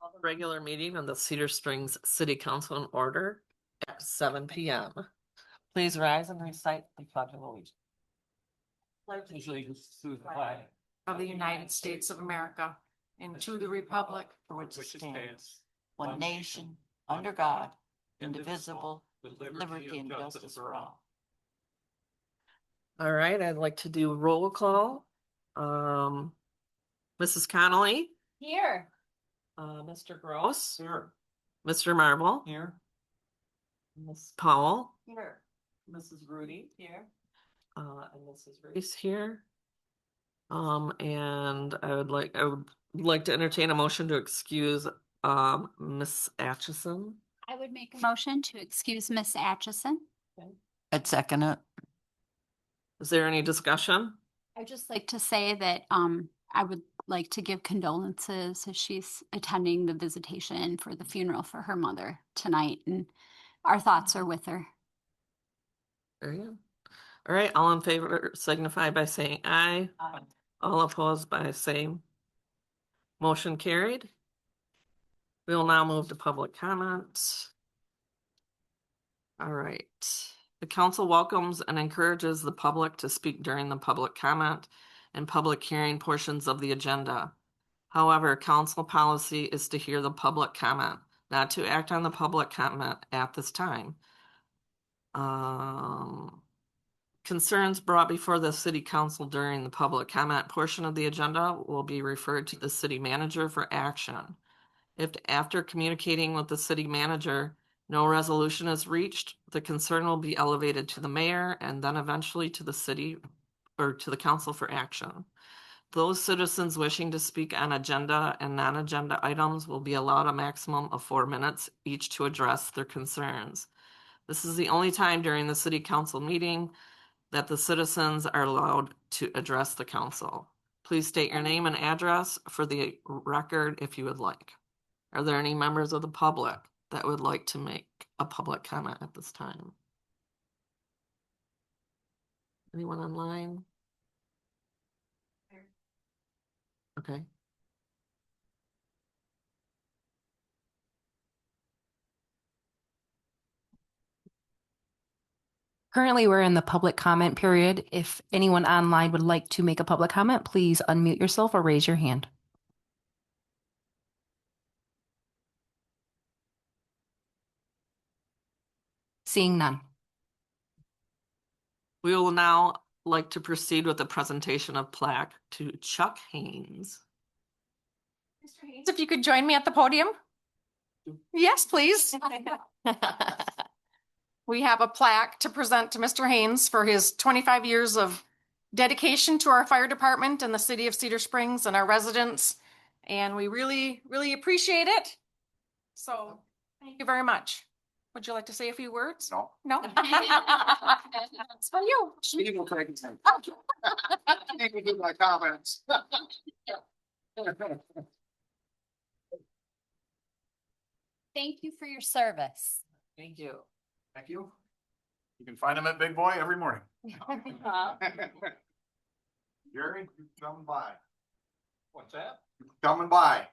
Call the regular meeting of the Cedar Springs City Council in order at 7 p.m. Please rise and recite the pledge of allegiance. Pledge allegiance to the flag of the United States of America and to the republic for which it stands, one nation, under God, indivisible, with liberty and justice for all. All right, I'd like to do roll call. Mrs. Connolly, Here. Mr. Gross, Here. Mr. Marble, Here. Ms. Powell, Here. Mrs. Rudy, Here. and Mrs. Reese here. And I would like to entertain a motion to excuse Miss Atchison. I would make a motion to excuse Miss Atchison. I'd second it. Is there any discussion? I'd just like to say that I would like to give condolences as she's attending the visitation for the funeral for her mother tonight, and our thoughts are with her. Very good. All right, all in favor signify by saying aye. Aye. All opposed by same. Motion carried. We will now move to public comment. All right. The council welcomes and encourages the public to speak during the public comment and public hearing portions of the agenda. However, council policy is to hear the public comment, not to act on the public comment at this time. Concerns brought before the city council during the public comment portion of the agenda will be referred to the city manager for action. If after communicating with the city manager, no resolution is reached, the concern will be elevated to the mayor and then eventually to the city or to the council for action. Those citizens wishing to speak on agenda and non-agenda items will be allowed a maximum of 4 minutes each to address their concerns. This is the only time during the city council meeting that the citizens are allowed to address the council. Please state your name and address for the record if you would like. Are there any members of the public that would like to make a public comment at this time? Anyone online? Okay. Currently, we're in the public comment period. If anyone online would like to make a public comment, please unmute yourself or raise your hand. Seeing none. We will now like to proceed with the presentation of plaque to Chuck Haynes. Mr. Haynes, if you could join me at the podium. Yes, please. We have a plaque to present to Mr. Haynes for his 25 years of dedication to our fire department and the city of Cedar Springs and our residents. And we really, really appreciate it. So thank you very much. Would you like to say a few words? No. No? It's for you. Steve will take it. I can do my comments. Thank you for your service. Thank you. Thank you. You can find him at Big Boy every morning. Jerry, you coming by? What's that? Coming by.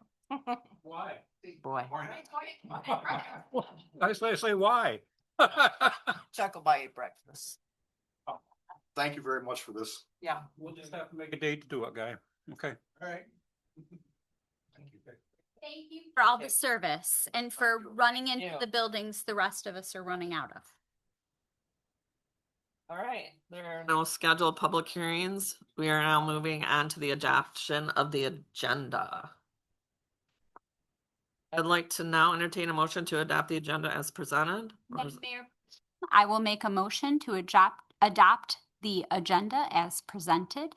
Why? Boy. I say why? Chuck will buy you breakfast. Thank you very much for this. Yeah. We'll just have to make a date to do it, guy. Okay. All right. Thank you for all the service and for running into you. the buildings the rest of us are running out of. All right, there are no scheduled public hearings. We are now moving on to the adoption of the agenda. I'd like to now entertain a motion to adopt the agenda as presented. Mayor, I will make a motion to adopt the agenda as presented.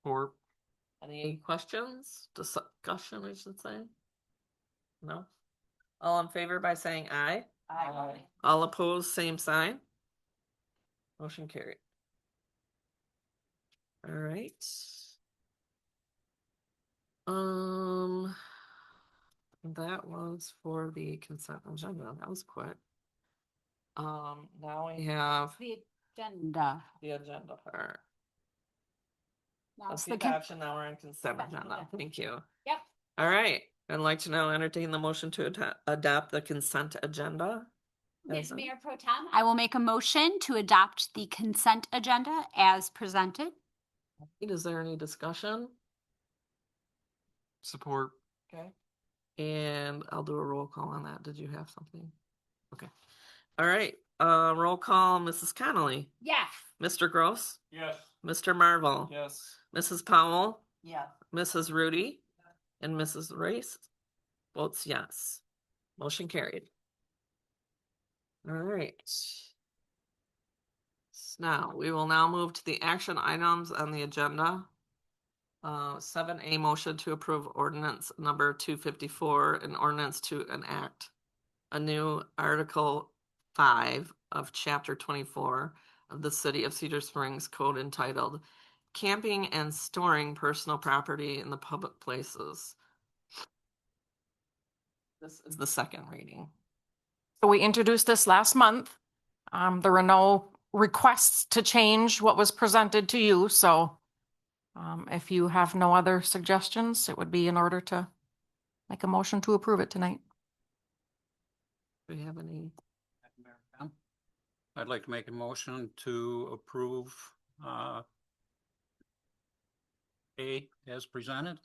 Or any questions, discussion, I should say? No? All in favor by saying aye? Aye. All opposed, same sign. Motion carried. All right. That was for the consent agenda. That was quick. Now we have The agenda. the agenda part. Now That's it's the adoption. Now we're on consent agenda. Thank you. Yep. All right. I'd like to now entertain the motion to adopt the consent agenda. As a- Mayor Pro Tem, I will make a motion to adopt the consent agenda as presented. Is there any discussion? Support. Okay. And I'll do a roll call on that. Did you have something? Okay. All right, roll call, Mrs. Connolly, Yes. Mr. Gross, Yes. Mr. Marvel, Yes. Mrs. Powell, Yeah. Mrs. Rudy, and Mrs. Race votes yes. Motion carried. All right. Now, we will now move to the action items on the agenda. 7A motion to approve ordinance number 254, an ordinance to enact a new Article 5 of Chapter 24 of the City of Cedar Springs Code entitled Camping and Storing Personal Property in the Public Places. This is the second reading. So we introduced this last month. There were no requests to change what was presented to you, so if you have no other suggestions, it would be in order to make a motion to approve it tonight. Do we have any? I'd like to make a motion to approve A as presented.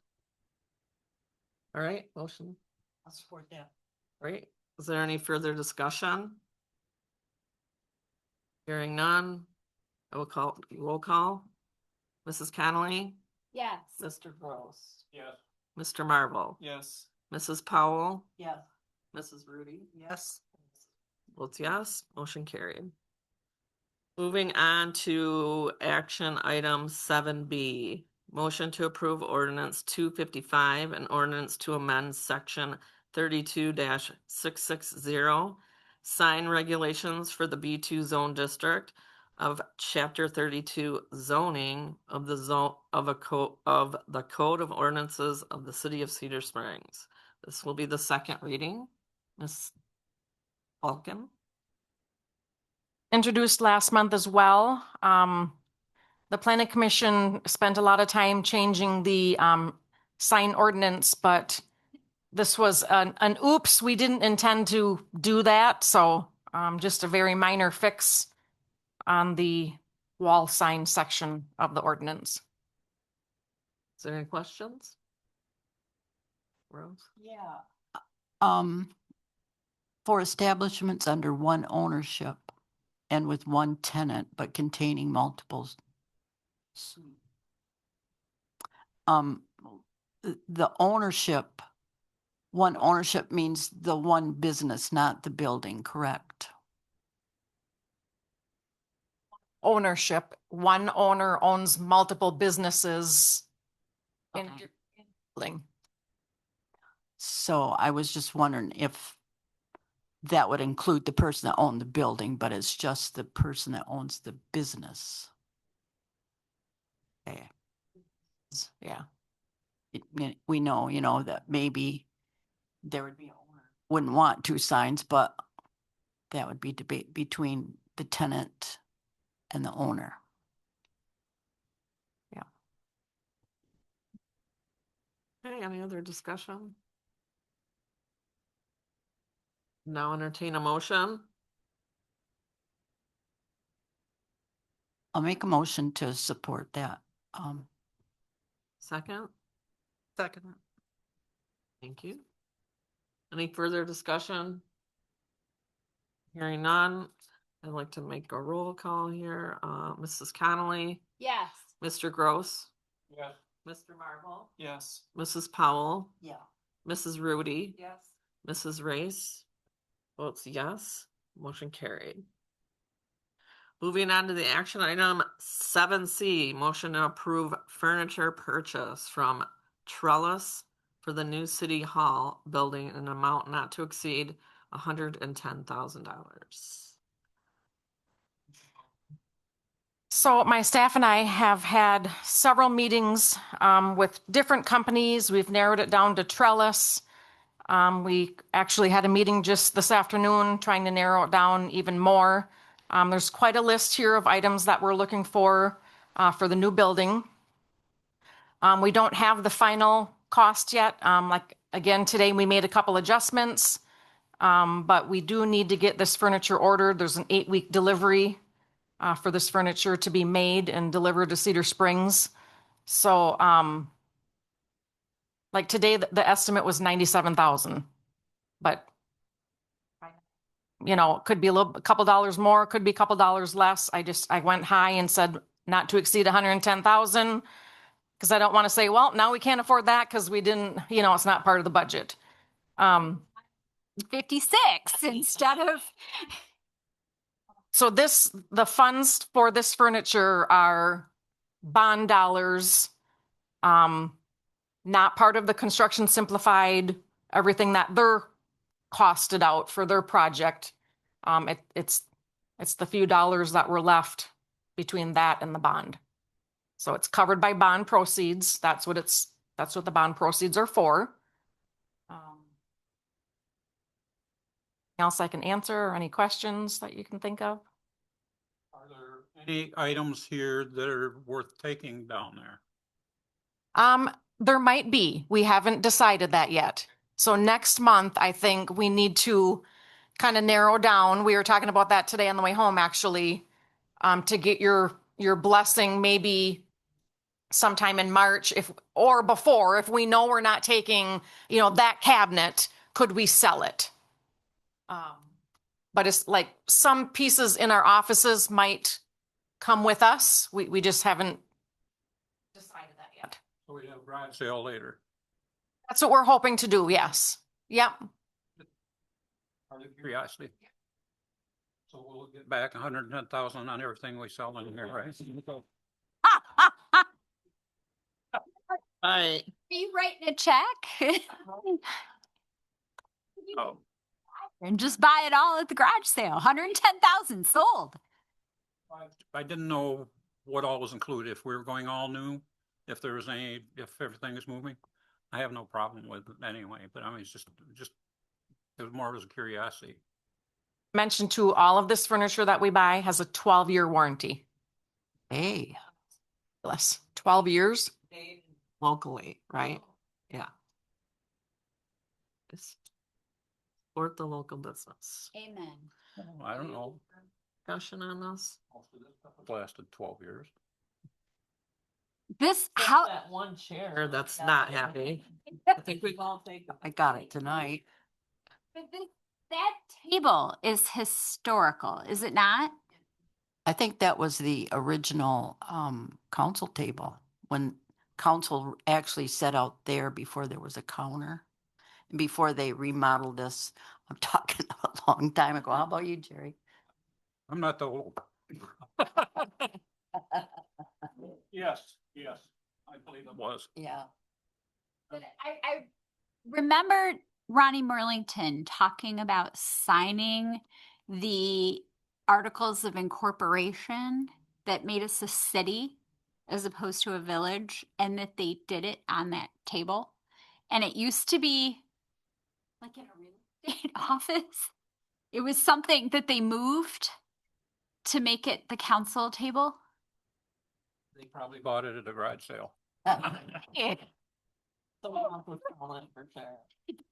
All right, motion. I'll support that. Right. Is there any further discussion? Hearing none, I will call roll call. Mrs. Connolly, Yes. Mr. Gross, Yes. Mr. Marvel, Yes. Mrs. Powell, Yeah. Mrs. Rudy. Yes. Votes yes, motion carried. Moving on to action item 7B, motion to approve ordinance 255, an ordinance to amend section 32-660, sign regulations for the B2 zone district of chapter 32 zoning of the zone of the code of ordinances of the city of Cedar Springs. This will be the second reading. Ms. Falcon. Introduced last month as well. The planning commission spent a lot of time changing the sign ordinance, but this was an oops, we didn't intend to do that, so just a very minor fix on the wall sign section of the ordinance. Is there any questions? Rose? Yeah. For establishments under one ownership and with one tenant, but containing multiples. The ownership, one ownership means the one business, not the building, correct? Ownership, one owner owns multiple businesses in Okay. a building. So I was just wondering if that would include the person that owned the building, but it's just the person that owns the business. Okay. Yeah. We know, that maybe there would be, wouldn't want two signs, but that would be debate between the tenant and the owner. Okay, any other discussion? Now entertain a motion. I'll make a motion to support that. Second? Second. Thank you. Any further discussion? Hearing none, I'd like to make a roll call here. Mrs. Connolly, Yes. Mr. Gross, Yes. Mr. Marvel, Yes. Mrs. Powell, Yeah. Mrs. Rudy, Yes. Mrs. Race votes yes, motion carried. Moving on to the action item 7C, motion to approve furniture purchase from Trellis for the new city hall building in an amount not to exceed $110,000. So my staff and I have had several meetings with different companies. We've narrowed it down to Trellis. We actually had a meeting just this afternoon trying to narrow it down even more. There's quite a list here of items that we're looking for the new building. We don't have the final cost yet. Like Again, today we made a couple adjustments, but we do need to get this furniture ordered. There's an 8-week delivery for this furniture to be made and delivered to Cedar Springs. So, like today, the estimate was 97,000, but you know, it could be a couple dollars more, could be a couple dollars less. I went high and said not to exceed 110,000 because I don't want to say, well, now we can't afford that because we didn't, you know, it's not part of the budget. 56 instead of. So the funds for this furniture are bond dollars, not part of the Construction Simplified, everything that they're costed out for their project. It's the few dollars that were left between that and the bond. So it's covered by bond proceeds. That's what the bond proceeds are for. Else I can answer, or any questions that you can think of? Are there any items here that are worth taking down there? There might be. We haven't decided that yet. So next month, I think we need to kind of narrow down. We were talking about that today on the way home, actually, to get your blessing maybe sometime in March or before, if we know we're not taking, you know, that cabinet, could we sell it? But it's like some pieces in our offices might come with us. We just haven't decided that yet. So we have a garage sale later. That's what we're hoping to do, yes. Yep. Out of curiosity. So we'll get back 110,000 on everything we sell in here, right? Right. Are you writing a check? Oh, And just buy it all at the garage sale. 110,000 sold. I didn't know what all was included, if we were going all new, if everything is moving. I have no problem with it anyway, but I mean, it was more as a curiosity. Mentioned too, all of this furniture that we buy has a 12-year warranty. Hey, Less 12 years. Locally, right? Yeah. Just support the local business. Amen. I don't know. Discussion on this? Most of this stuff lasted 12 years. This how That one chair that's not happy. I think we've all taken. I got it tonight. but that table is historical, is it not? I think that was the original council table when council actually set out there before there was a counter. Before they remodeled this. I'm talking a long time ago. How about you, Jerry? I'm not the old. Yes, I believe it was. Yeah. But I remember Ronnie Merlington talking about signing the articles of incorporation that made us a city as opposed to a village, and that they did it on that table. And it used to be like in a real estate office. It was something that they moved to make it the council table. They probably bought it at a garage sale. Someone was calling for chair.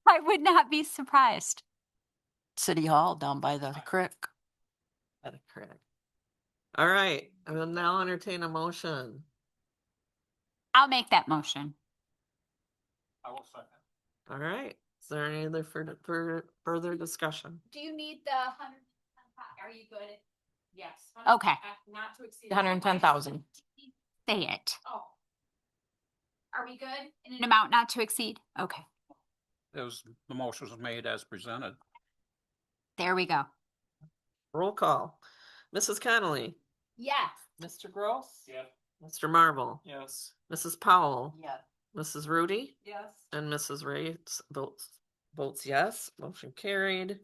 I would not be surprised. City Hall down by the creek. At a critic. All right, I will now entertain a motion. I'll make that motion. I will second. All right, is there any other further discussion? Do you need the 100? Are you good? Yes. Okay. Not to exceed 110,000. Say it. Oh. Are we good? In an amount not to exceed? Okay. The motion was made as presented. There we go. Roll call. Mrs. Connolly, Yes. Mr. Gross, Yes. Mr. Marvel, Yes. Mrs. Powell, Yeah. Mrs. Rudy, Yes. and Mrs. Ray votes yes. Motion carried.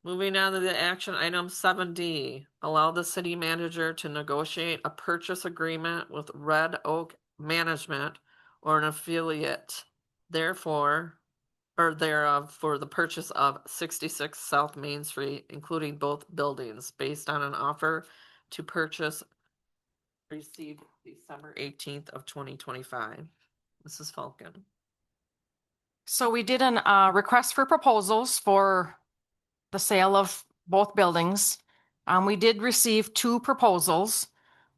Moving on to the action item 7D, allow the city manager to negotiate a purchase agreement with Red Oak Management or an affiliate, therefore, or thereof, for the purchase of 66 South Main Street, including both buildings, based on an offer to purchase received December 18th of 2025. Mrs. Falcon. So we did an request for proposals for the sale of both buildings. We did receive two proposals.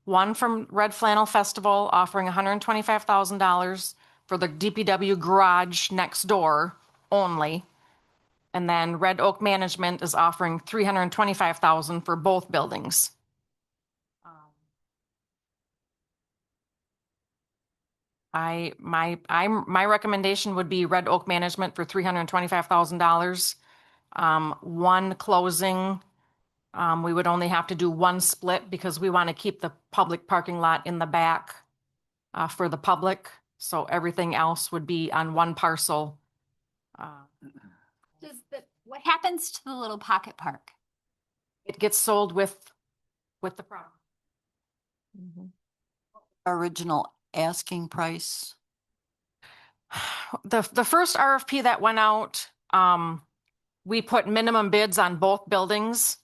One from Red Flannel Festival offering $125,000 for the DPW garage next door only. And then Red Oak Management is offering $325,000 for both buildings. My recommendation would be Red Oak Management for $325,000. One closing, we would only have to do one split because we want to keep the public parking lot in the back for the public. So everything else would be on one parcel. What happens to the little pocket park? It gets sold with the property. Original asking price. The first RFP that went out, we put minimum bids on both buildings.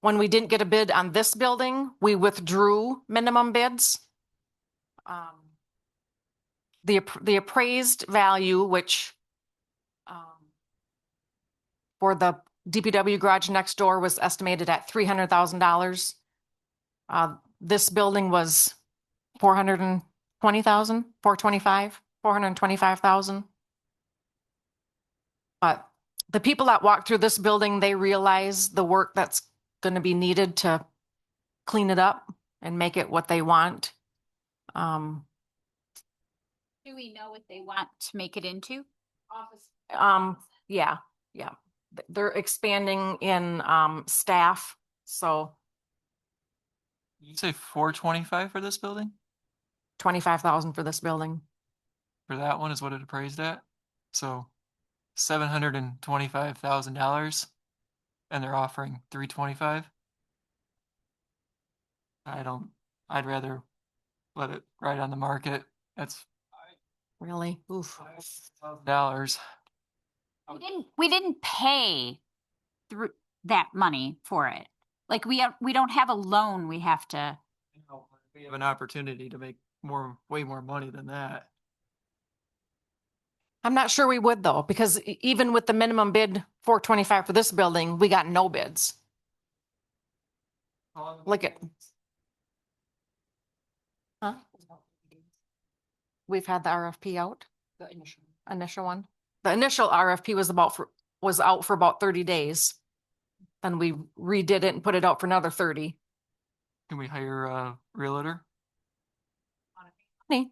When we didn't get a bid on this building, we withdrew minimum bids. The appraised value, which for the DPW garage next door was estimated at $300,000. This building was $425,000. But the people that walk through this building, they realize the work that's going to be needed to clean it up and make it what they want. Do we know what they want to make it into? Yeah. They're expanding in staff, so You say 425 for this building? 25,000 for this building. For that one is what it appraised at? So $725,000 and they're offering 325. I'd rather let it ride on the market. That's Really? Oof. dollars. We didn't pay through that money for it. Like we don't have a loan we have to. We have an opportunity to make way more money than that. I'm not sure we would though, because even with the minimum bid 425 for this building, we got no bids. Look at. Huh? We've had the RFP out. The initial one. The initial RFP was out for about 30 days. Then we redid it and put it out for another 30. Can we hire a realtor? Hey,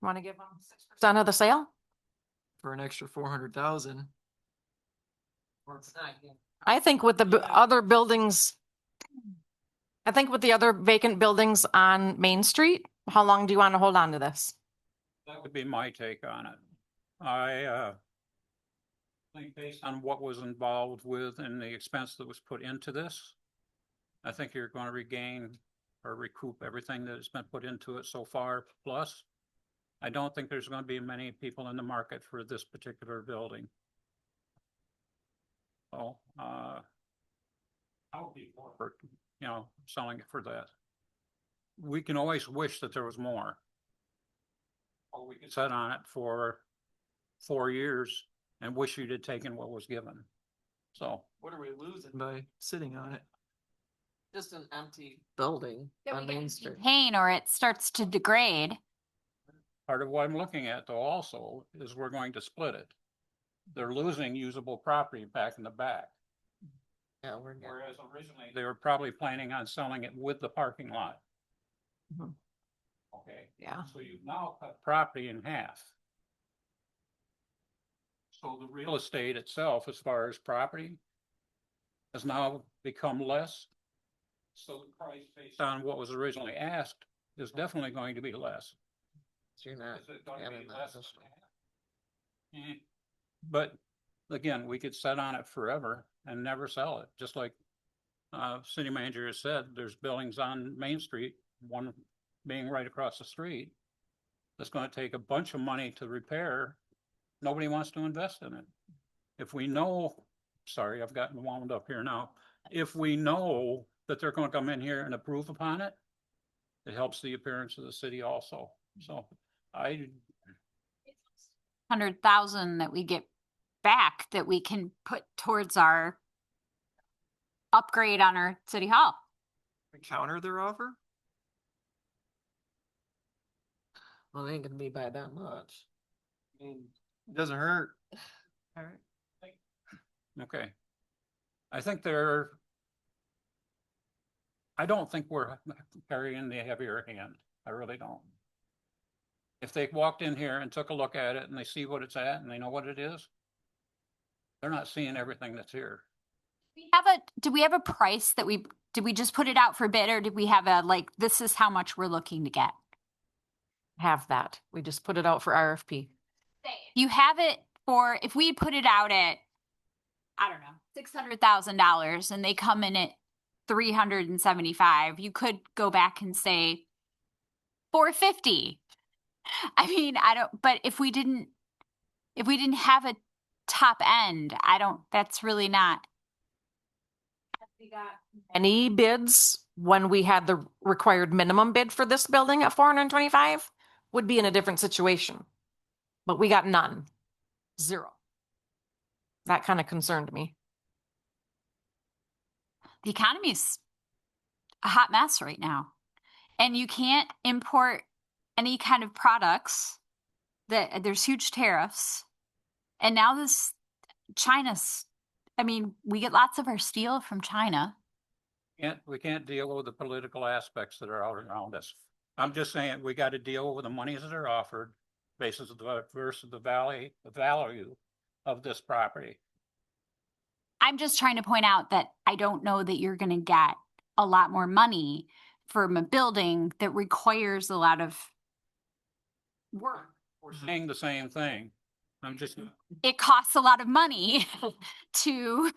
want to give them 6% of the sale? For an extra 400,000? I think with the other buildings, I think with the other vacant buildings on Main Street, how long do you want to hold on to this? That would be my take on it. I think based on what was involved with and the expense that was put into this, I think you're going to regain or recoup everything that has been put into it so far. Plus, I don't think there's going to be many people in the market for this particular building. So, I would be for, selling it for that. We can always wish that there was more. Or we could sit on it for 4 years and wish you'd have taken what was given. So. What are we losing by sitting on it? Just an empty building on Main Street. Pain or it starts to degrade. Part of what I'm looking at though also is we're going to split it. They're losing usable property back in the back. Yeah, Whereas originally they were probably planning on selling it with the parking lot. Mhm. Okay. Yeah. So you've now cut property in half. So the real estate itself, as far as property, has now become less. So the price based on what was originally asked is definitely going to be less. So you're not Is it gonna having be that less this than half? But again, we could sit on it forever and never sell it, just like city manager has said, there's buildings on Main Street, one being right across the street. That's gonna take a bunch of money to repair. Nobody wants to invest in it. If we know, sorry, I've gotten wound up here now. If we know that they're gonna come in here and approve upon it, it helps the appearance of the city also. So 600,000 that we get back that we can put towards our upgrade on our city hall. We counter their offer? Well, it ain't gonna be by that much. I mean, it doesn't hurt. All right. Okay. I think I don't think we're carrying the heavier hand. I really don't. If they walked in here and took a look at it and they see what it's at and they know what it is, they're not seeing everything that's here. Did we have a price that did we just put it out for bid, or did we have a, like, this is how much we're looking to get? Have that. We just put it out for RFP. You have it for, if we put it out at, I don't know, $600,000 and they come in at 375, you could go back and say 450. I mean, but if we didn't have a top end, that's really not. We got any bids when we had the required minimum bid for this building at 425 would be in a different situation. But we got none. Zero. That kind of concerned me. The economy's a hot mess right now. And you can't import any kind of products there's huge tariffs. And now we get lots of our steel from China. We can't deal with the political aspects that are out around us. I'm just saying, we got to deal with the monies that are offered versus the value of this property. I'm just trying to point out that I don't know that you're going to get a lot more money from a building that requires a lot of work. We're saying the same thing. It costs a lot of money to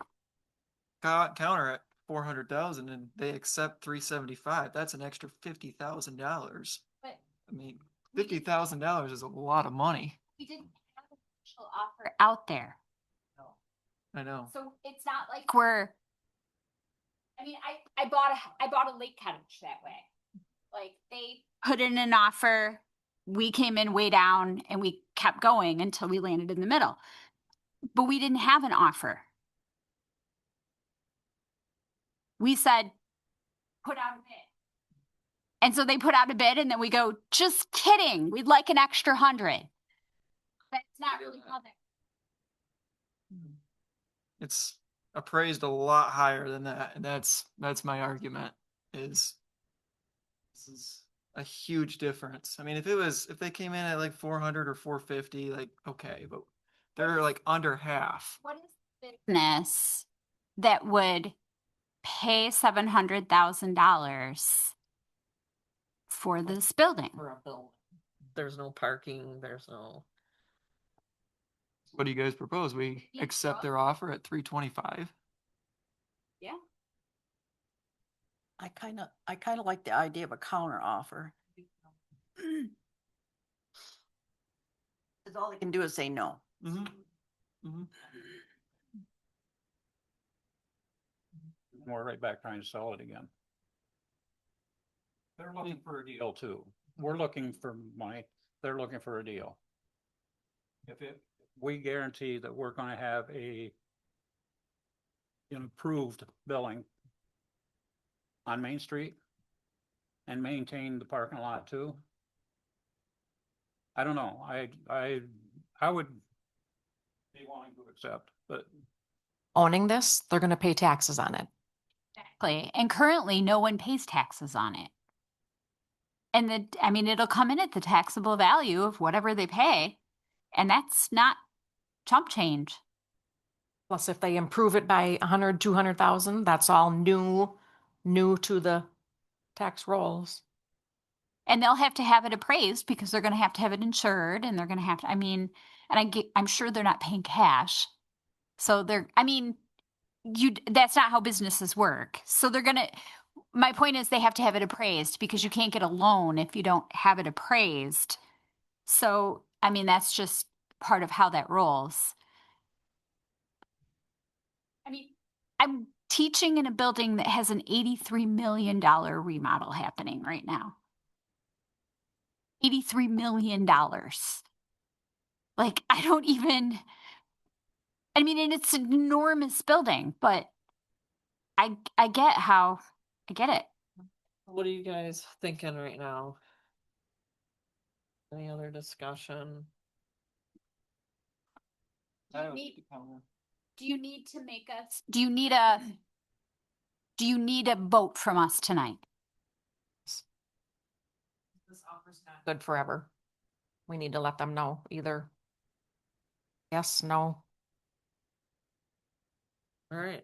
Counter at 400,000 and they accept 375. That's an extra $50,000. But I mean, $50,000 is a lot of money. we didn't have an official offer out there. I know. So it's not like I bought a lake cottage that way. Like, they put in an offer, we came in way down, and we kept going until we landed in the middle. But we didn't have an offer. We said, put out a bid. And so they put out a bid, and then we go, just kidding, we'd like an extra 100. That's not really how that. It's appraised a lot higher than that, and that's my argument. This is a huge difference. I mean, if they came in at like 400 or 450, like, okay, but they're like under half. What is the business that would pay $700,000 for this building? For a building. There's no parking, there's no. What do you guys propose? We Yeah, accept well- their offer at 325. Yeah. I kind of like the idea of a counter offer. Cause all they can do is say no. We're right back trying to sell it again. They're looking for a deal too. We're looking for money. They're looking for a deal. We guarantee that we're gonna have an improved billing on Main Street and maintain the parking lot too. I don't know. I would be willing to accept, but Owning this, they're going to pay taxes on it. Exactly. And currently, no one pays taxes on it. And it'll come in at the taxable value of whatever they pay. And that's not chump change. Plus, if they improve it by 100, 200,000, that's all new to the tax rolls. And they'll have to have it appraised because they're going to have it insured, and they're going to have to, I'm sure they're not paying cash. So that's not how businesses work. So my point is they have to have it appraised because you can't get a loan if you don't have it appraised. So, that's just part of how that rolls. I'm teaching in a building that has an $83 million remodel happening right now. $83 million. Like, I don't even, I mean, and it's an enormous building, but I get how, I get it. What are you guys thinking right now? Any other discussion? Do you need to make us, do you need a vote from us tonight? This offer's not good forever. We need to let them know either. Yes, no. All right.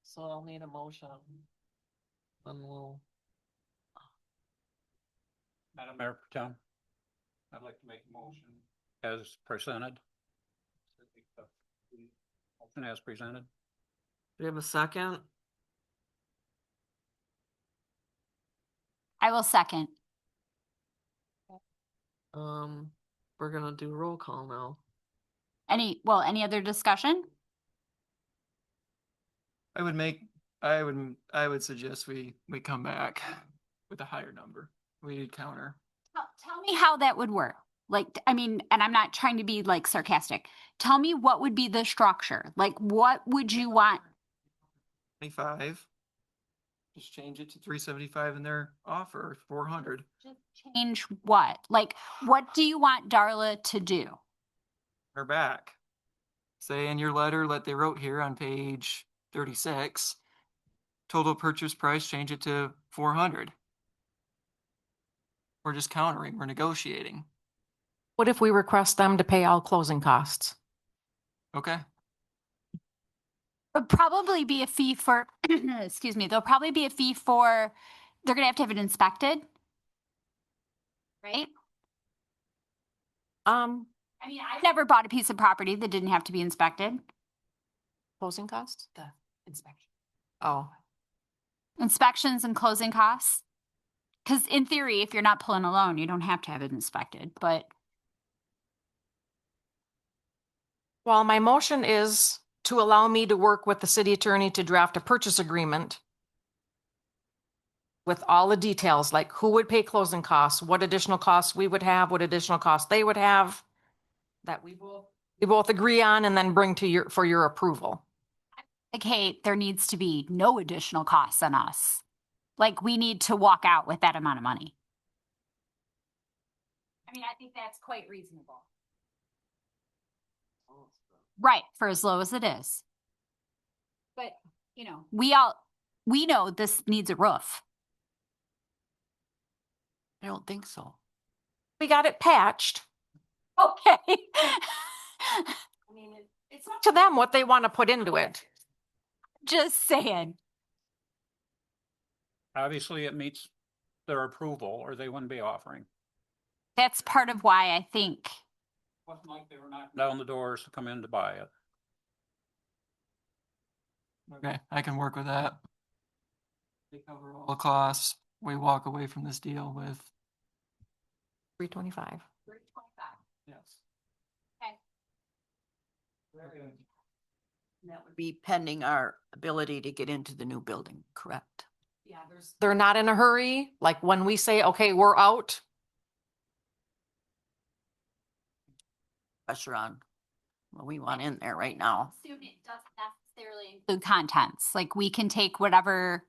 So I'll need a motion. Then we'll, Madam Mayor Pro Tem, I'd like to make a motion as presented. Motion as presented. do we have a second? I will second. We're gonna do roll call now. Any other discussion? I would suggest we come back with a higher number. We counter. Tell me how that would work. Like, I mean, and I'm not trying to be like sarcastic. Tell me what would be the structure? Like, what would you want? 25. Just change it to 375 in their offer, 400. Change what? Like, what do you want Darla to do? Or back. Say in your letter that they wrote here on page 36, total purchase price, change it to 400. We're just countering, we're negotiating. What if we request them to pay all closing costs? Okay. Would probably be a fee for, excuse me, there'll probably be a fee for, they're gonna have to have it inspected. Right? I mean, I've never bought a piece of property that didn't have to be inspected. Closing costs? The inspection. Oh, Inspections and closing costs. Because in theory, if you're not pulling a loan, you don't have to have it inspected, but well, my motion is to allow me to work with the city attorney to draft a purchase agreement with all the details, like who would pay closing costs, what additional costs we would have, what additional costs they would have, that we both agree on and then bring to for your approval. like, hey, there needs to be no additional costs on us. Like, we need to walk out with that amount of money. I mean, I think that's quite reasonable. Right, for as low as it is. But, you know, we know this needs a roof. I don't think so. We got it patched. Okay. I mean, it's up to them what they want to put into it. Just saying. Obviously, it meets their approval or they wouldn't be offering. That's part of why I think. Wasn't like they were knocking down the doors to come in to buy it. Okay, I can work with that. They cover all the costs. We walk away from this deal with. 325. Yes. That would be pending our ability to get into the new building, correct? Yeah, they're not in a hurry. Like when we say, okay, we're out. Pressure on. Well, we want in there right now. It doesn't necessarily include contents. Like, we can take whatever.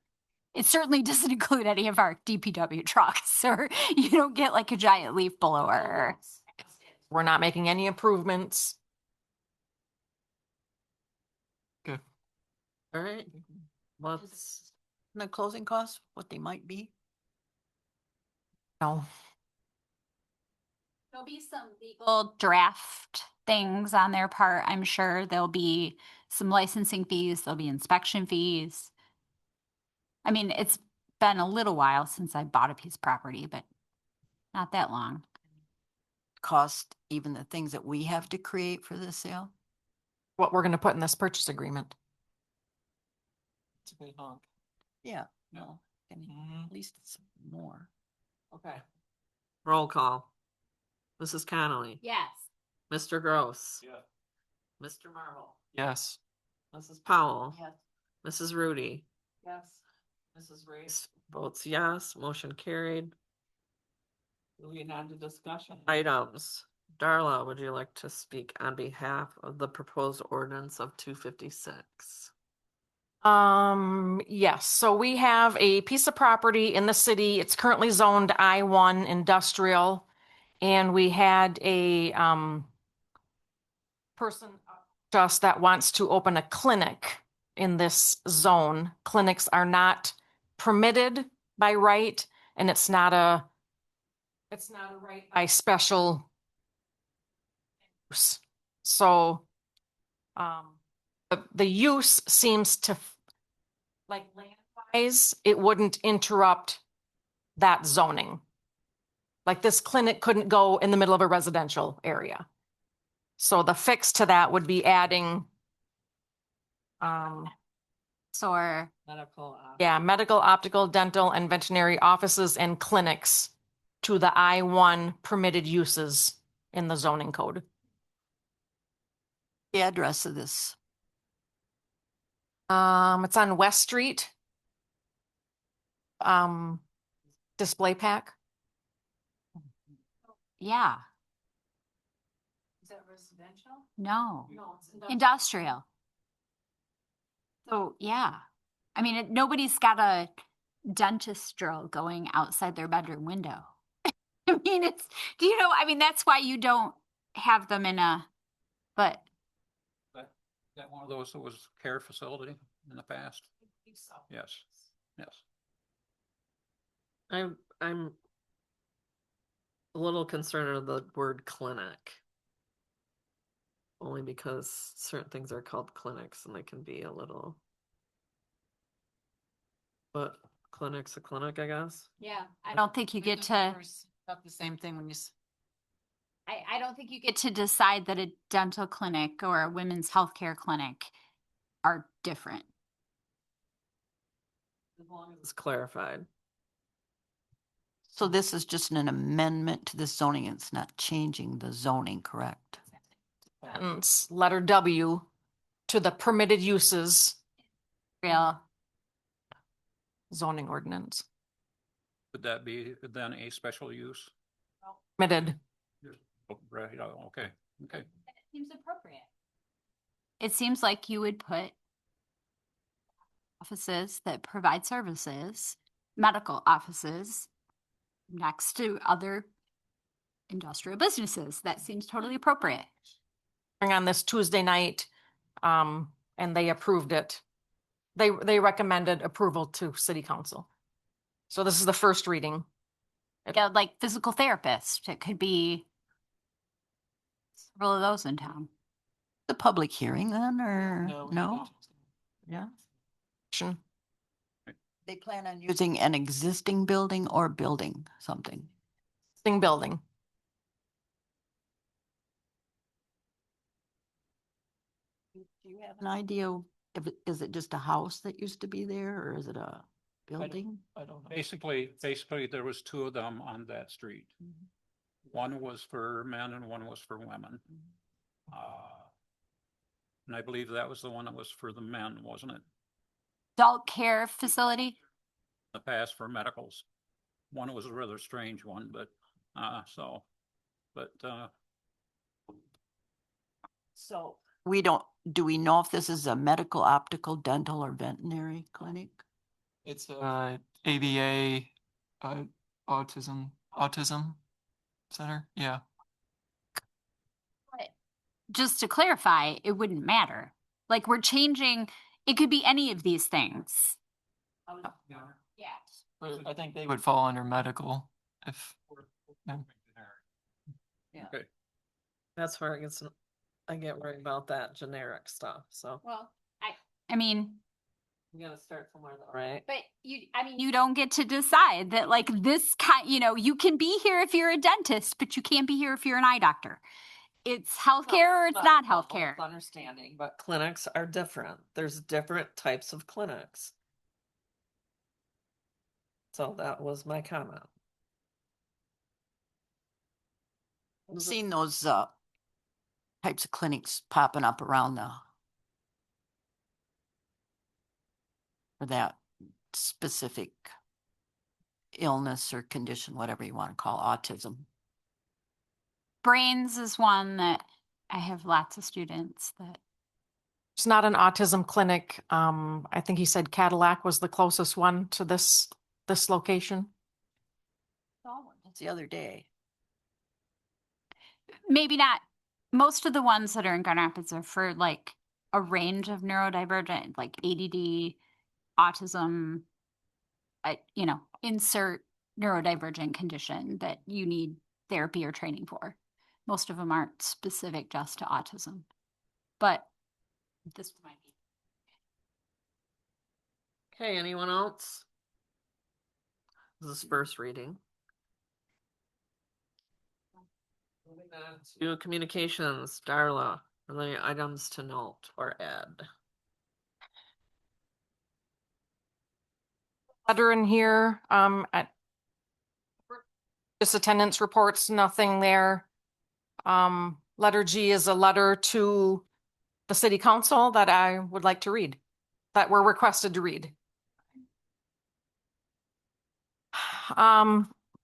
It certainly doesn't include any of our DPW trucks, or you don't get like a giant leaf blower. We're not making any improvements. Okay. All right. Let's, The closing costs, what they might be? No. There'll be some legal draft things on their part. I'm sure there'll be some licensing fees, there'll be inspection fees. I mean, it's been a little while since I bought a piece of property, but not that long. Cost even the things that we have to create for this sale? What we're going to put in this purchase agreement. It's a big hunk. Yeah, no, I mean, Mhm. at least it's more. okay. Roll call. Mrs. Connolly. Yes. Mr. Gross. Yeah. Mr. Marvel. Yes. Mrs. Powell. Yes. Mrs. Rudy. Yes. Mrs. Race votes yes, motion carried. Moving on to discussion items. Darla, would you like to speak on behalf of the proposed ordinance of 256? Yes, so we have a piece of property in the city. It's currently zoned I-1 industrial. And we had a, person just that wants to open a clinic in this zone. Clinics are not permitted by right, and it's not a right by special use. So, the use seems to, like land-wise, it wouldn't interrupt that zoning. Like this clinic couldn't go in the middle of a residential area. So the fix to that would be adding, Or Medical. yeah, medical, optical, dental, and veterinary offices and clinics to the I-1 permitted uses in the zoning code. The address of this. It's on West Street. Display pack. yeah, Is that residential? no, No, it's industrial. So, yeah. I mean, nobody's got a dentist drill going outside their bedroom window. I mean, do you know, I mean, that's why you don't have them but That one of those that was care facility in the past? Yes, yes. I'm a little concerned of the word clinic. Only because certain things are called clinics and they can be a little. But clinic's a clinic, I guess. yeah, I don't think you get to, About the same thing when you. I don't think you get to decide that a dental clinic or a women's healthcare clinic are different. As long as it's clarified. So this is just an amendment to the zoning. It's not changing the zoning, correct? Sentence, letter W, to the permitted uses Real, zoning ordinance. Would that be then a special use? Permitted. Oh, right, oh, okay, okay. seems appropriate. It seems like you would put offices that provide services, medical offices, next to other industrial businesses. That seems totally appropriate. On this Tuesday night, and they approved it. They recommended approval to city council. So this is the first reading. Yeah, like physical therapist. It could be several of those in town. The public hearing then, or No, no? Yeah. Action. They plan on using an existing building or building something. Thing building. Do you have an idea if is it just a house that used to be there, or is it a building? I don't know. Basically, there was two of them on that street. One was for men and one was for women. And I believe that was the one that was for the men, wasn't it? Adult care facility. In the past for medicals. One was a rather strange one, but, So do we know if this is a medical, optical, dental, or veterinary clinic? It's ABA, autism center. Yeah. Just to clarify, it wouldn't matter. Like we're changing, it could be any of these things. Yeah. I think they would fall under medical if. Yeah. okay. That's where I get worried about that generic stuff, so. Well, I mean, You gotta start somewhere though, right? but you don't get to decide that like this kind, you can be here if you're a dentist, but you can't be here if you're an eye doctor. It's healthcare or it's not healthcare. Understanding, but clinics are different. There's different types of clinics. So that was my comment. I've seen those types of clinics popping up around for that specific illness or condition, whatever you want to call autism. Brains is one that I have lots of students that, It's not an autism clinic. I think he said Cadillac was the closest one to this location. It's the other day. maybe not, most of the ones that are in Grand Rapids are for like a range of neurodivergent, like ADD, autism, insert neurodivergent condition that you need therapy or training for. Most of them aren't specific just to autism, but this might be. Okay, anyone else? This is first reading. Moving on to communications, Darla, are there any items to note or add? Letter in here, just attendance reports, nothing there. Letter G is a letter to the city council that I would like to read, that we're requested to read.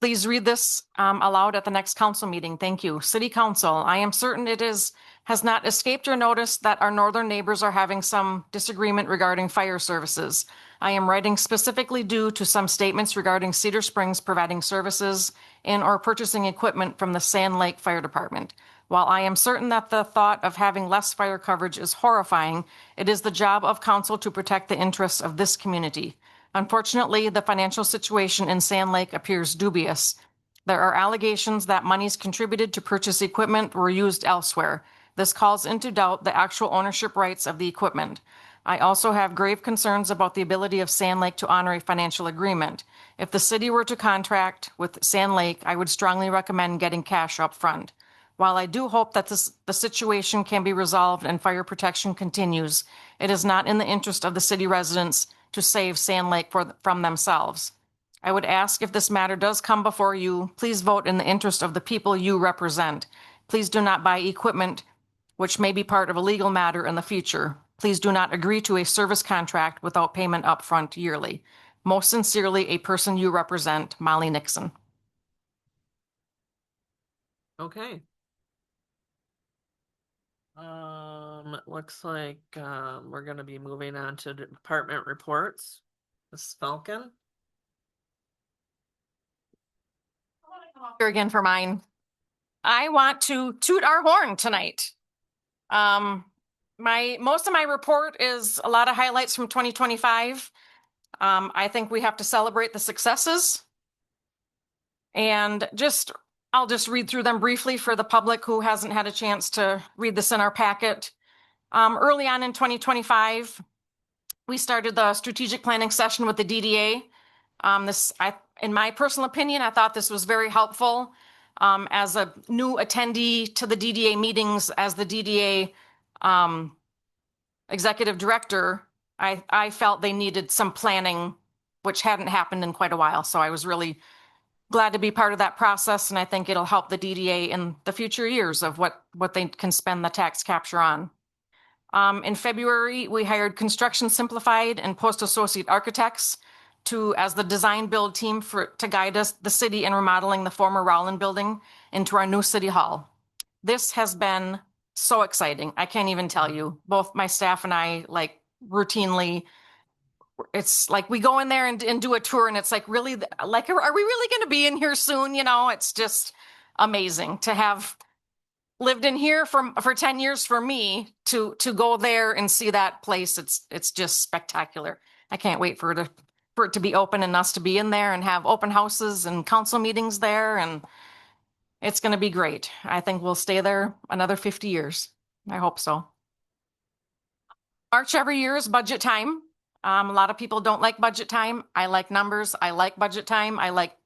Please read this aloud at the next council meeting. Thank you. City Council, I am certain has not escaped your notice that our northern neighbors are having some disagreement regarding fire services. I am writing specifically due to some statements regarding Cedar Springs providing services and or purchasing equipment from the Sand Lake Fire Department. While I am certain that the thought of having less fire coverage is horrifying, it is the job of council to protect the interests of this community. Unfortunately, the financial situation in Sand Lake appears dubious. There are allegations that monies contributed to purchase equipment were used elsewhere. This calls into doubt the actual ownership rights of the equipment. I also have grave concerns about the ability of Sand Lake to honor a financial agreement. If the city were to contract with Sand Lake, I would strongly recommend getting cash up front. While I do hope that the situation can be resolved and fire protection continues, it is not in the interest of the city residents to save Sand Lake from themselves. I would ask, if this matter does come before you, please vote in the interest of the people you represent. Please do not buy equipment which may be part of a legal matter in the future. Please do not agree to a service contract without payment upfront yearly. Most sincerely, a person you represent, Molly Nixon. Okay. It looks like we're gonna be moving on to department reports. Mrs. Falcon? Here again for mine. I want to toot our horn tonight. Most of my report is a lot of highlights from 2025. I think we have to celebrate the successes. And I'll just read through them briefly for the public who hasn't had a chance to read this in our packet. Early on in 2025, we started the strategic planning session with the DDA. In my personal opinion, I thought this was very helpful. As a new attendee to the DDA meetings, as the DDA executive director, I felt they needed some planning, which hadn't happened in quite a while. So I was really glad to be part of that process, and I think it'll help the DDA in the future years of what they can spend the tax capture on. In February, we hired Construction Simplified and Post Associate Architects as the design build team to guide the city in remodeling the former Rowland building into our new city hall. This has been so exciting. I can't even tell you. Both my staff and I, like, routinely, it's like we go in there and do a tour, and it's like, really, like, are we really going to be in here soon? It's just amazing to have lived in here for 10 years for me to go there and see that place. It's just spectacular. I can't wait for it to be open and us to be in there and have open houses and council meetings there. And it's going to be great. I think we'll stay there another 50 years. I hope so. March every year is budget time. A lot of people don't like budget time. I like numbers. I like budget time. I like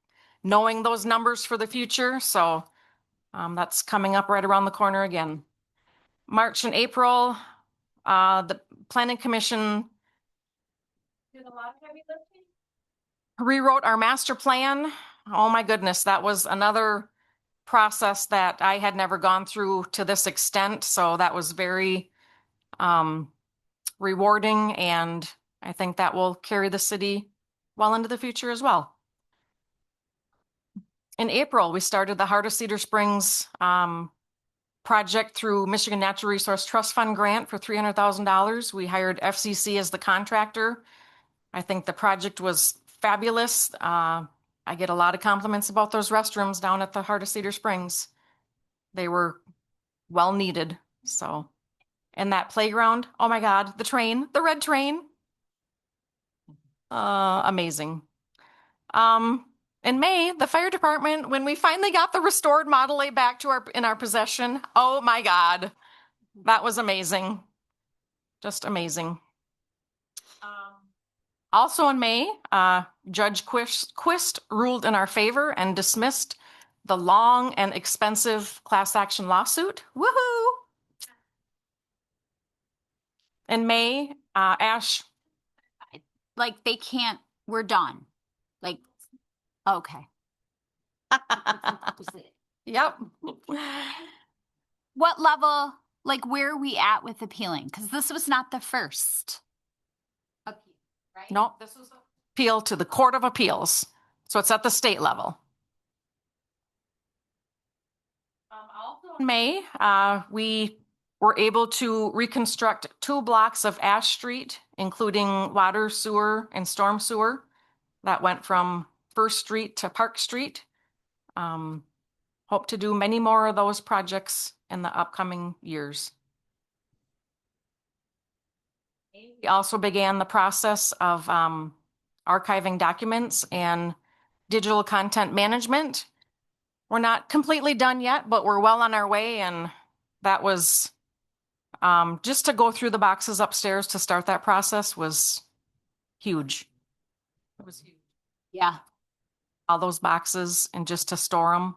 knowing those numbers for the future. So that's coming up right around the corner again. March and April, the Planning Commission did a lot of heavy lifting. Rewrote our master plan. Oh my goodness, that was another process that I had never gone through to this extent. So that was very rewarding, and I think that will carry the city well into the future as well. in April, we started the Heart of Cedar Springs project through Michigan Natural Resource Trust Fund grant for $300,000. We hired FCC as the contractor. I think the project was fabulous. I get a lot of compliments about those restrooms down at the Heart of Cedar Springs. They were well needed, so. And that playground, oh my God, the train, the red train. Amazing. In May, the fire department, when we finally got the restored Model A back to in our possession, oh my God, that was amazing. Just amazing. Also in May, Judge Quist ruled in our favor and dismissed the long and expensive class action lawsuit. Woohoo! In May, Ash, Like they can't, we're done. Like, okay. yep. What level, like where are we at with appealing? Because this was not the first. appeal, right? Nope, this was appeal to the Court of Appeals. So it's at the state level. Also in May, we were able to reconstruct 2 blocks of Ash Street, including water, sewer, and storm sewer. That went from First Street to Park Street. Hope to do many more of those projects in the upcoming years. We also began the process of archiving documents and digital content management. We're not completely done yet, but we're well on our way, and that was just to go through the boxes upstairs to start that process was huge. It was huge. Yeah. All those boxes and just to store them,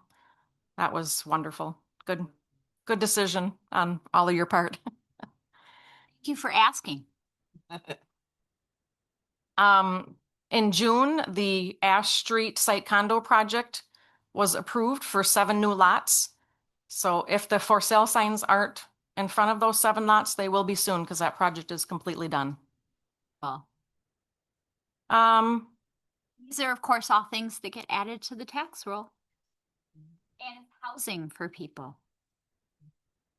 that was wonderful. Good decision on all of your part. Thank you for asking. In June, the Ash Street Site Condo project was approved for 7 new lots. So if the for sale signs aren't in front of those 7 lots, they will be soon because that project is completely done. Well, Um, these are, of course, all things that get added to the tax roll. And housing for people.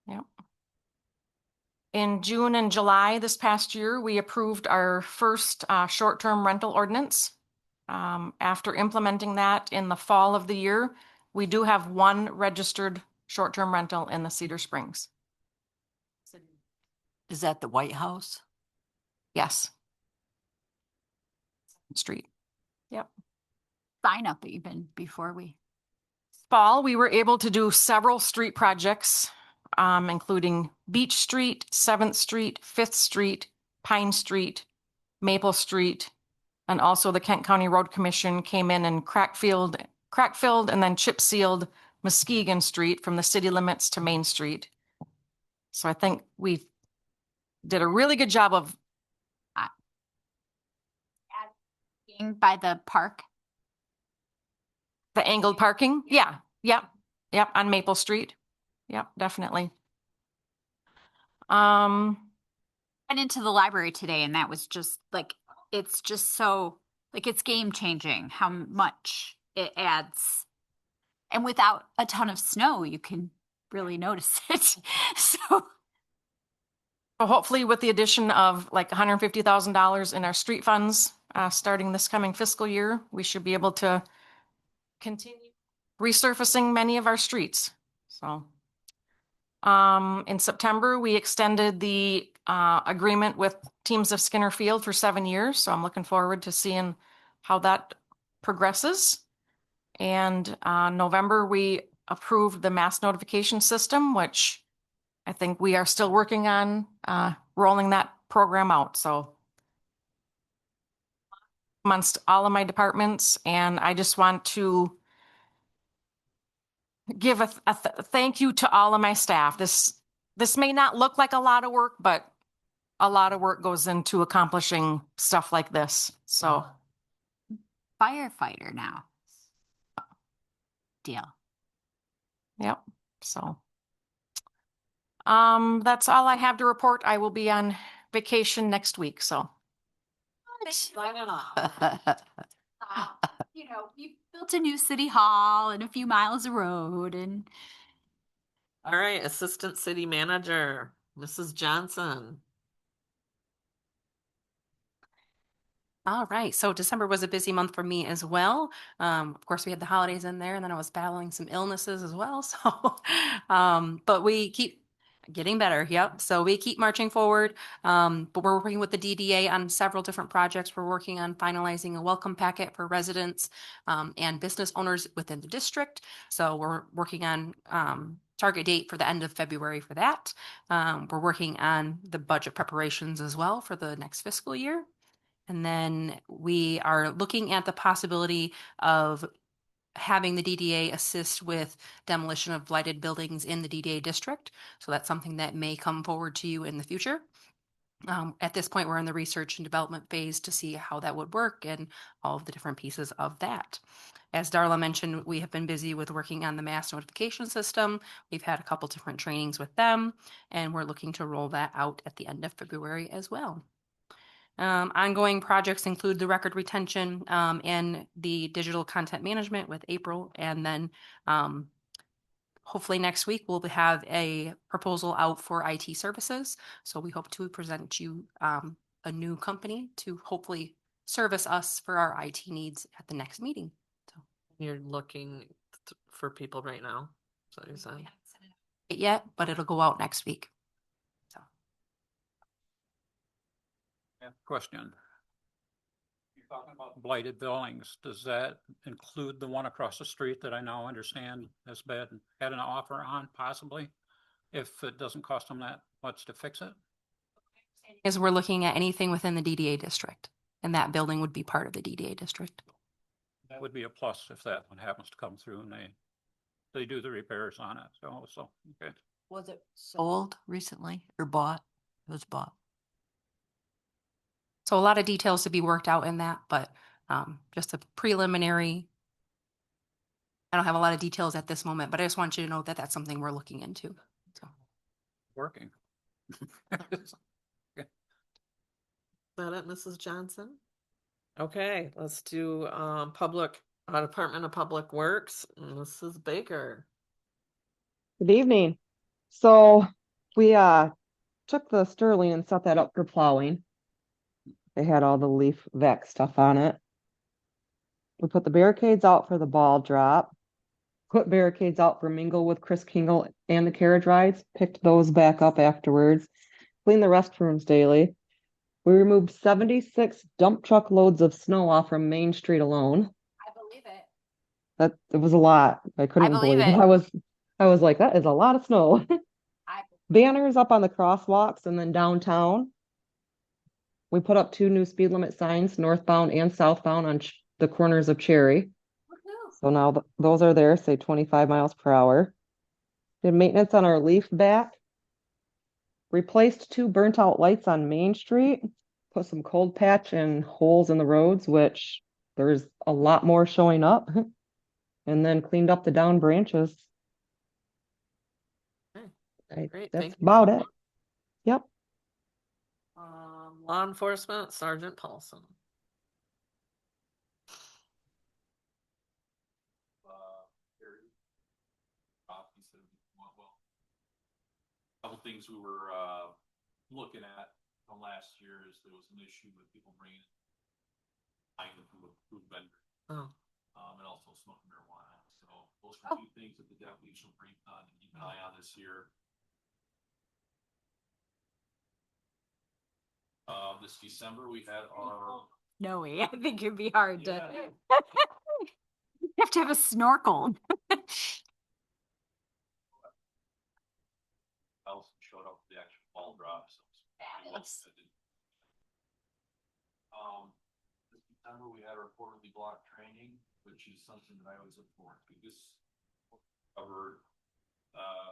Yep. In June and July this past year, we approved our first short-term rental ordinance. After implementing that in the fall of the year, we do have 1 registered short-term rental in the Cedar Springs. Is that the White House? Yes. Street. Yep. Sign up even before we. Fall, we were able to do several street projects, including Beach Street, 7th Street, 5th Street, Pine Street, Maple Street, and also the Kent County Road Commission came in and crack-filled and then chip-sealed Muskegon Street from the city limits to Main Street. So I think we did a really good job of By the park. the angled parking. Yeah. Yep. On Maple Street. Yep, definitely. Went into the library today and that was just like, it's just so, like, it's game changing how much it adds. And without a ton of snow, you can really notice it. So hopefully with the addition of like $150,000 in our street funds, starting this coming fiscal year, we should be able to continue resurfacing many of our streets. So, in September, we extended the agreement with Teams of Skinner Field for 7 years. So I'm looking forward to seeing how that progresses. And November, we approved the mass notification system, which I think we are still working on rolling that program out. So amongst all of my departments, and I just want to give a thank you to all of my staff. This may not look like a lot of work, but a lot of work goes into accomplishing stuff like this. So firefighter now. Deal. yep. So that's all I have to report. I will be on vacation next week. So we built a new city hall and a few miles of road and All right, Assistant City Manager, Mrs. Johnson. All right. So December was a busy month for me as well. Of course, we had the holidays in there, and then I was battling some illnesses as well. So, but we keep getting better. Yep. So we keep marching forward. But we're working with the DDA on several different projects. We're working on finalizing a welcome packet for residents and business owners within the district. So we're working on target date for the end of February for that. We're working on the budget preparations as well for the next fiscal year. And then we are looking at the possibility of having the DDA assist with demolition of blighted buildings in the DDA district. So that's something that may come forward to you in the future. At this point, we're in the research and development phase to see how that would work and all of the different pieces of that. As Darla mentioned, we have been busy with working on the mass notification system. We've had a couple different trainings with them, and we're looking to roll that out at the end of February as well. Ongoing projects include the record retention and the digital content management with April. And then hopefully next week we'll have a proposal out for IT services. So we hope to present you a new company to hopefully service us for our IT needs at the next meeting. So You're looking for people right now. So you're saying. it yet, but it'll go out next week. So Question. You're talking about blighted buildings. Does that include the one across the street that I now understand has been had an offer on possibly? If it doesn't cost them that much to fix it? is we're looking at anything within the DDA district, and that building would be part of the DDA district. That would be a plus if that one happens to come through and they do the repairs on it. So okay. Was it sold recently or bought? It was bought. So a lot of details to be worked out in that, but just a preliminary. I don't have a lot of details at this moment, but I just want you to know that that's something we're looking into. So Working. Is that it, Mrs. Johnson? Okay, let's do Department of Public Works, Mrs. Baker. Good evening. So we took the Sterling and set that up for plowing. They had all the leaf vac stuff on it. We put the barricades out for the ball drop. Put barricades out for mingle with Chris Kingle and the carriage rides. Picked those back up afterwards. Cleaned the restrooms daily. We removed 76 dump truck loads of snow off from Main Street alone. I believe it. That it was a lot. I couldn't believe believe it. it. I was like, that is a lot of snow. I Banners up on the crosswalks and then downtown. We put up 2 new speed limit signs, northbound and southbound on the corners of Cherry. So now those are there, say 25 miles per hour. Did maintenance on our leaf back. Replaced 2 burnt out lights on Main Street. Put some cold patch and holes in the roads, which there's a lot more showing up. And then cleaned up the down branches. Great, That's thank you. about it. Yep. Law Enforcement, Sergeant Paulson. Couple things we were looking at from last year is there was an issue with people bringing food vendor Oh, and also smoking marijuana. So those are 2 things that the deputies will bring on and keep an eye on this year. This December we had our No way. I think it'd be hard to. Yeah. You have to have a snorkel. Allison showed up for the actual ball drop. So Yes. this December we had our quarterly block training, which is something that I always look forward to. This covered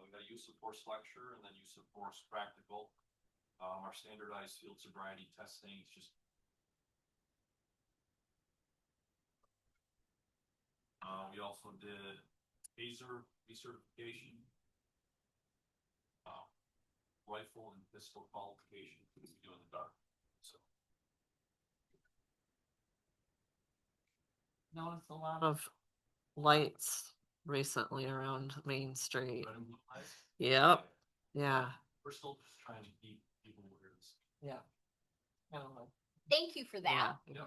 we got a use of force lecture and then use of force practical. Our standardized field sobriety testing is just we also did taser recertification, rifle and pistol qualification because we do in the dark. So Noticed a lot of lights recently around Main Street. Yep. Yeah. We're still just trying to keep people where it's. Yeah. Thank you for that. Yeah.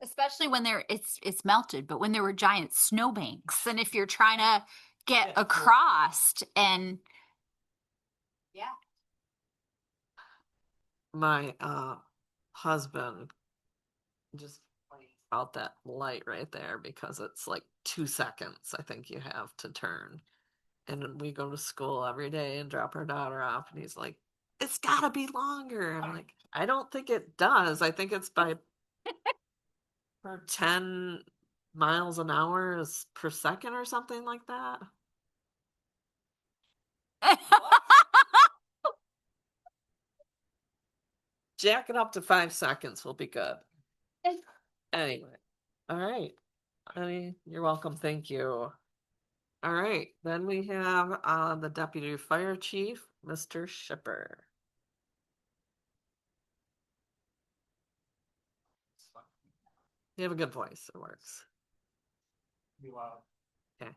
Especially when it's melted, but when there were giant snowbanks, and if you're trying to get across and yeah. My husband just complains about that light right there because it's like 2 seconds I think you have to turn. And then we go to school every day and drop our daughter off, and he's like, it's gotta be longer. I'm like, I don't think it does. I think it's by for 10 miles an hour is per second or something like that. Jack it up to 5 seconds will be good. Anyway, all right. You're welcome. Thank you. All right, then we have the Deputy Fire Chief, Mr. Shipper. You have a good voice. It works. Be loud. Okay.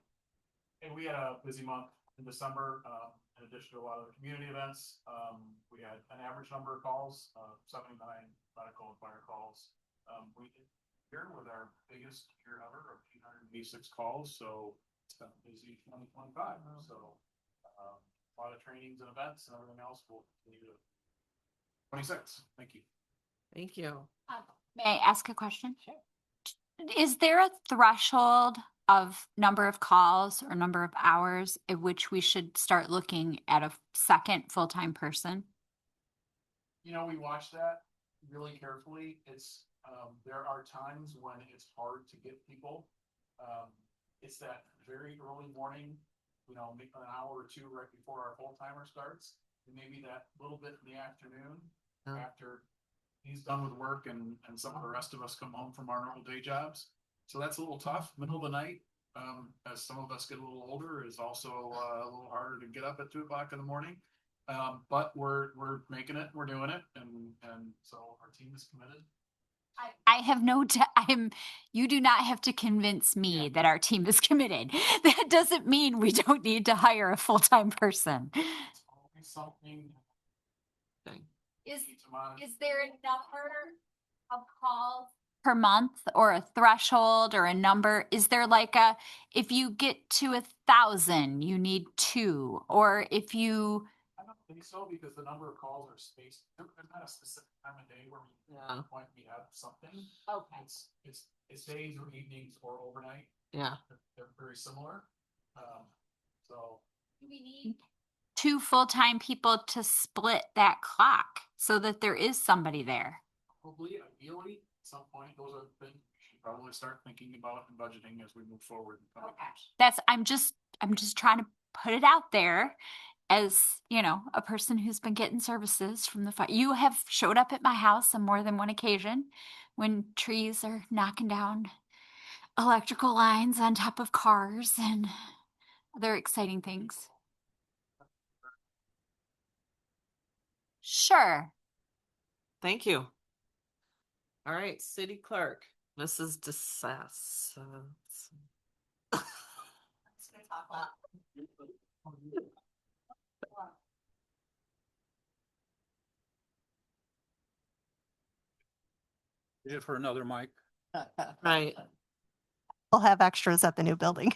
And we had a busy month in December, in addition to a lot of the community events. We had an average number of calls, 79 medical and fire calls. We did here with our biggest year ever of 886 calls, so it's been a busy 2025. So a lot of trainings and events and everything else will continue to 26. Thank you. Thank you. May I ask a question? Sure. Is there a threshold of number of calls or number of hours at which we should start looking at a second full-time person? You know, we watch that really carefully. It's, there are times when it's hard to get people. It's that very early morning, you know, maybe an hour or two right before our full timer starts, and maybe that little bit in the afternoon after he's done with work and some of the rest of us come home from our normal day jobs. So that's a little tough. Middle of the night, as some of us get a little older, is also a little harder to get up at 2 o'clock in the morning. But we're making it, we're doing it, and so our team is committed. I have no doubt. You do not have to convince me that our team is committed. That doesn't mean we don't need to hire a full-time person. It's always something. Is there a number of calls per month, or a threshold, or a number? Is there like if you get to 1,000, you need 2, or if you? I don't think so, because the number of calls are spaced. There's not a specific time of day where we have something. Okay. It's days or evenings or overnight. Yeah. They're very similar. So. Do we need 2 full-time people to split that clock so that there is somebody there? Probably, ideally, at some point, those are things we should probably start thinking about and budgeting as we move forward. That's, I'm just trying to put it out there as, you know, a person who's been getting services from the fire. You have showed up at my house on more than one occasion when trees are knocking down electrical lines on top of cars and other exciting things. Sure. Thank you. All right, City Clerk, Mrs. DeSass. Is it for another mic? Right. We'll have extras at the new building.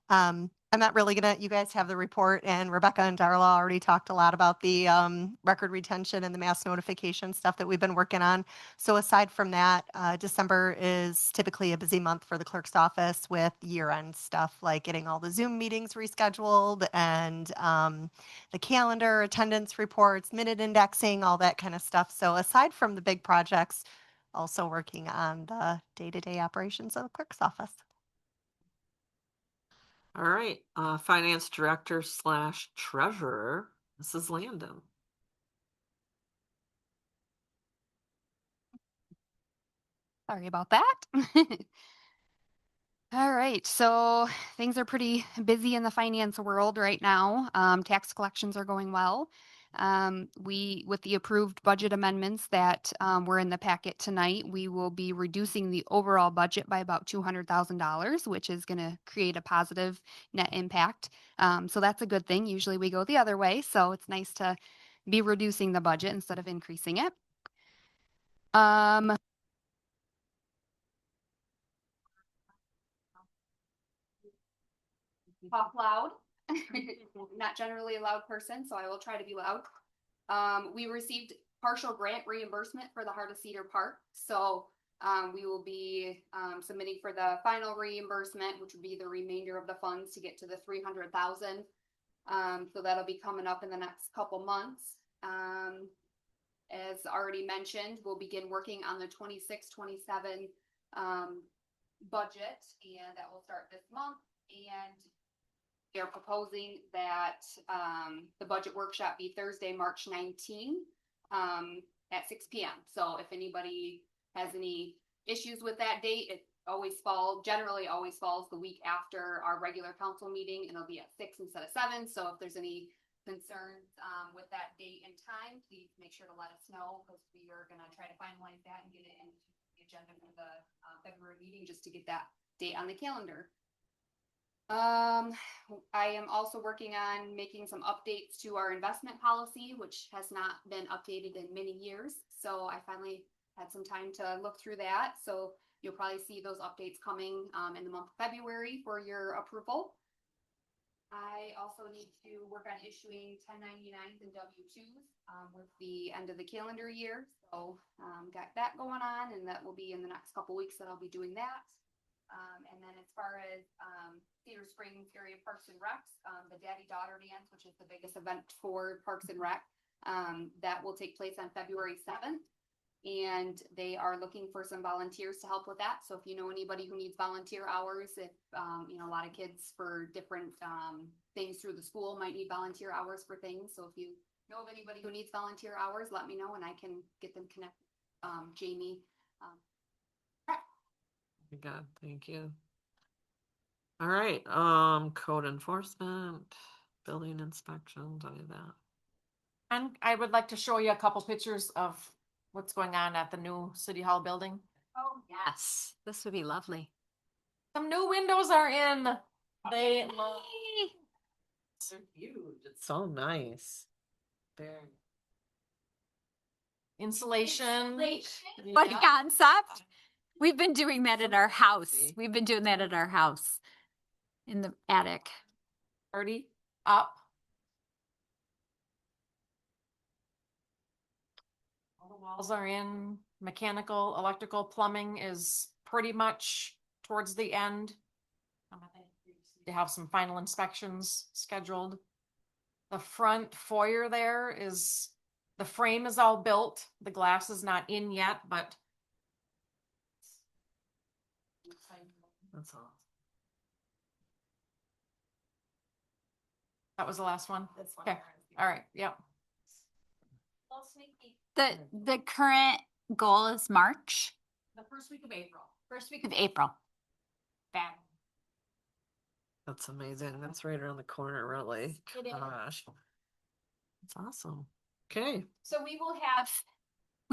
I'm not really gonna, you guys have the report, and Rebecca and Darla already talked a lot about the record retention and the mass notification stuff that we've been working on. So aside from that, December is typically a busy month for the clerk's office with year-end stuff, like getting all the Zoom meetings rescheduled and the calendar, attendance reports, minute indexing, all that kind of stuff. So aside from the big projects, also working on the day-to-day operations of the clerk's office. All right, Finance Director / Treasurer, Mrs. Landon. Sorry about that. All right, so things are pretty busy in the finance world right now. Tax collections are going well. with the approved budget amendments that were in the packet tonight, we will be reducing the overall budget by about $200,000, which is going to create a positive net impact. So that's a good thing. Usually we go the other way, so it's nice to be reducing the budget instead of increasing it. Talk loud. Not generally a loud person, so I will try to be loud. We received partial grant reimbursement for the Heart of Cedar Park, so we will be submitting for the final reimbursement, which would be the remainder of the funds to get to the 300,000. So that'll be coming up in the next couple months. As already mentioned, we'll begin working on the 26-27 budget, and that will start this month. And they're proposing that the budget workshop be Thursday, March 19 at 6 p.m. So if anybody has any issues with that date, it generally always falls the week after our regular council meeting, and it'll be at 6 instead of 7. So if there's any concerns with that date and time, please make sure to let us know, because we are going to try to finalize that and get it into the agenda for the February meeting, just to get that date on the calendar. I am also working on making some updates to our investment policy, which has not been updated in many years. So I finally had some time to look through that. So you'll probably see those updates coming in the month of February for your approval. I also need to work on issuing 1099s and W-2s with the end of the calendar year. So got that going on, and that will be in the next couple weeks that I'll be doing that. And then as far as Cedar Springs area Parks and Recs, the Daddy-Daughter Dance, which is the biggest event for Parks and Rec, that will take place on February 7th. And they are looking for some volunteers to help with that. So if you know anybody who needs volunteer hours, if a lot of kids for different things through the school might need volunteer hours for things. So if you know of anybody who needs volunteer hours, let me know and I can get them connected. Jamie. God, thank you. All right, code enforcement, building inspections, any of that. And I would like to show you a couple pictures of what's going on at the new City Hall building. Oh, yes. This would be lovely. Some new windows are in. They look So huge. It's so nice. Very. insulation. What Yeah. concept? We've been doing that at our house. We've been doing that at our house in the attic. Already up. All the walls are in. Mechanical, electrical, plumbing is pretty much towards the end. They have some final inspections scheduled. The front foyer there is, the frame is all built. The glass is not in yet, but That's all. that was the last one. Okay, all right, yep. The current goal is March, The first week of April. first week of April. Bad. That's amazing. That's right around the corner, really. It is. Gosh. That's awesome. Okay. So we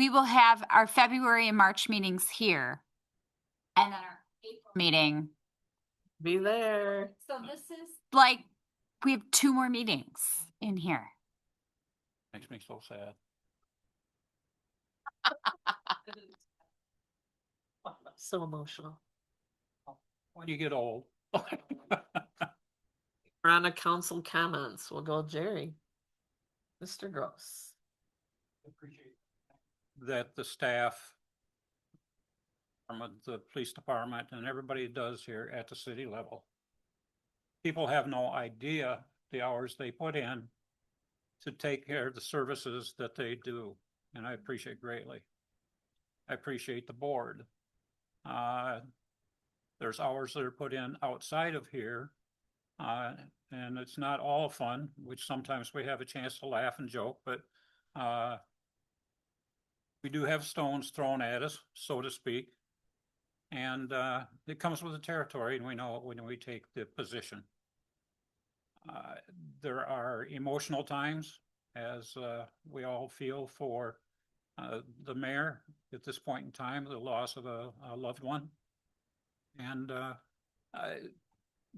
will have our February and March meetings here. And then our April meeting. Be there. So this is like, we have 2 more meetings in here. Makes me so sad. So emotional. When you get old. We're on to council comments. We'll go Jerry. Mr. Gross. Appreciate that the staff from the police department and everybody does here at the city level. People have no idea the hours they put in to take care of the services that they do, and I appreciate greatly. I appreciate the board. There's hours that are put in outside of here, and it's not all fun, which sometimes we have a chance to laugh and joke, but we do have stones thrown at us, so to speak. And it comes with the territory, and we know it when we take the position. There are emotional times, as we all feel for the mayor at this point in time, the loss of a loved one. And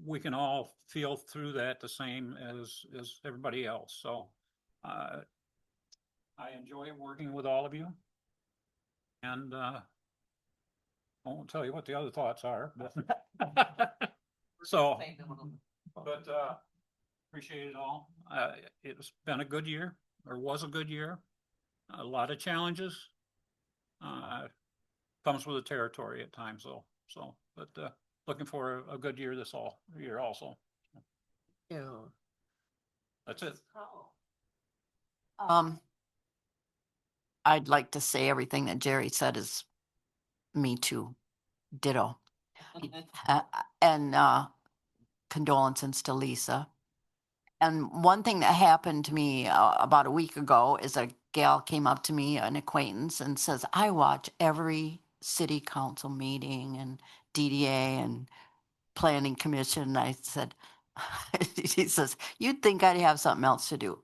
we can all feel through that the same as everybody else. So I enjoy working with all of you. And I won't tell you what the other thoughts are, but so, but appreciate it all. It's been a good year, or was a good year. A lot of challenges. Comes with the territory at times though. So, but looking for a good year this year also. That's it. I'd like to say everything that Jerry said is me too. Ditto. And condolences to Lisa. And one thing that happened to me about a week ago is a gal came up to me, an acquaintance, and says, I watch every city council meeting and DDA and planning commission. I said, she says, you'd think I'd have something else to do.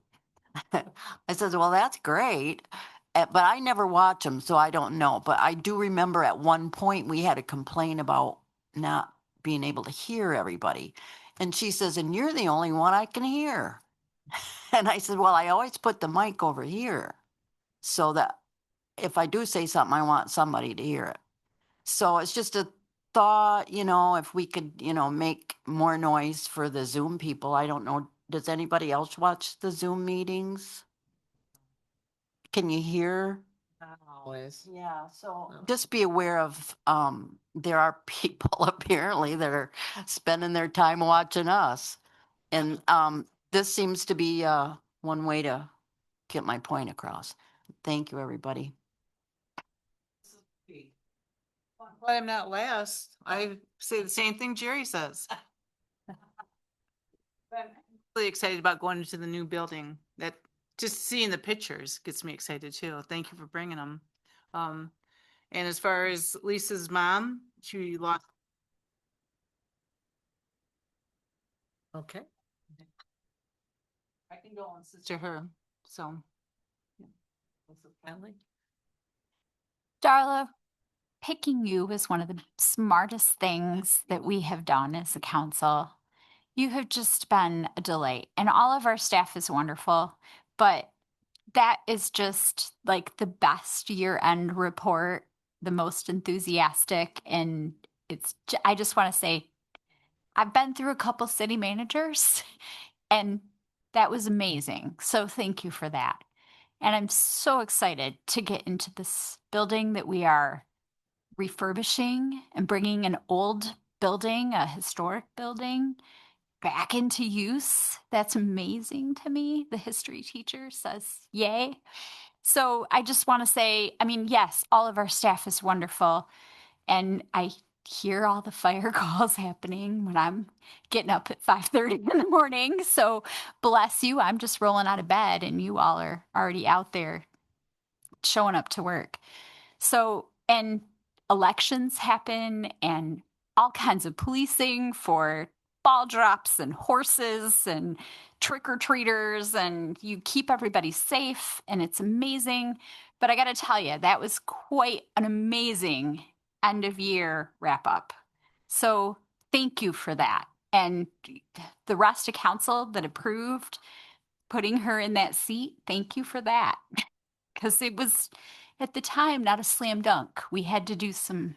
I says, well, that's great. But I never watch them, so I don't know. But I do remember at one point we had a complaint about not being able to hear everybody. And she says, and you're the only one I can hear. And I said, well, I always put the mic over here so that if I do say something, I want somebody to hear it. So it's just a thought, if we could, make more noise for the Zoom people. I don't know. Does anybody else watch the Zoom meetings? Can you hear? Always. Yeah, so just be aware of, there are people apparently that are spending their time watching us. And this seems to be one way to get my point across. Thank you, everybody. Glad I'm not last. I say the same thing Jerry says. I'm really excited about going into the new building. That just seeing the pictures gets me excited too. Thank you for bringing them. And as far as Lisa's mom, she lost. Okay. I can go on to her. So. Darla, picking you was one of the smartest things that we have done as a council. You have just been a delight, and all of our staff is wonderful, but that is just like the best year-end report, the most enthusiastic, and I just want to say, I've been through a couple city managers, and that was amazing. So thank you for that. And I'm so excited to get into this building that we are refurbishing and bringing an old building, a historic building, back into use. That's amazing to me. The history teacher says, yay. So I just want to say, I mean, yes, all of our staff is wonderful. And I hear all the fire calls happening when I'm getting up at 5:30 in the morning. So bless you. I'm just rolling out of bed and you all are already out there showing up to work. So, and elections happen and all kinds of policing for ball drops and horses and trick-or-treaters, and you keep everybody safe and it's amazing. But I got to tell you, that was quite an amazing end of year wrap up. So thank you for that. And the rest of council that approved putting her in that seat, thank you for that. Because it was at the time not a slam dunk. We had to do some.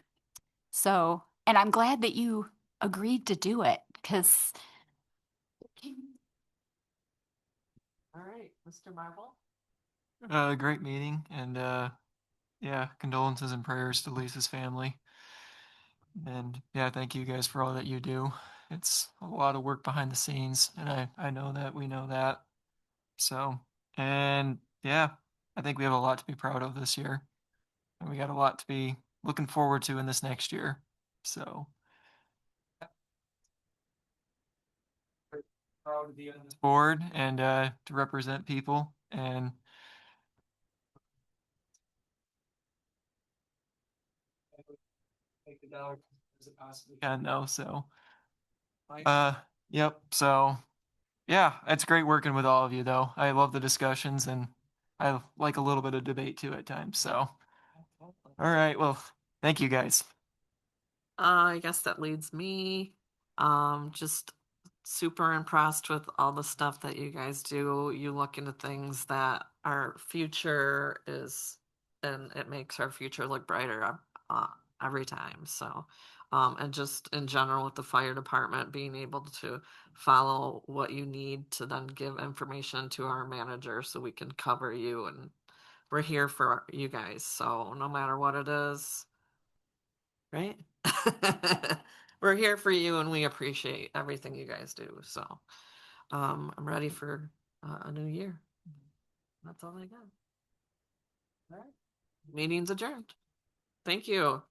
So, and I'm glad that you agreed to do it because. All right, Mr. Marble. Great meeting, and yeah, condolences and prayers to Lisa's family. And yeah, thank you guys for all that you do. It's a lot of work behind the scenes, and I know that, we know that. So, and yeah, I think we have a lot to be proud of this year. And we got a lot to be looking forward to in this next year. So proud to be on this board and to represent people and make the dollar as it possibly can though. So yep. So Yeah, it's great working with all of you though. I love the discussions and I like a little bit of debate too at times. So, all right. Well, thank you guys. I guess that leads me. Just super impressed with all the stuff that you guys do. You look into things that our future is, and it makes our future look brighter every time. So, and just in general with the fire department, being able to follow what you need to then give information to our manager so we can cover you, and we're here for you guys. So no matter what it is, right? We're here for you and we appreciate everything you guys do. So, I'm ready for a new year. That's all I got. All right. Meeting's adjourned. Thank you.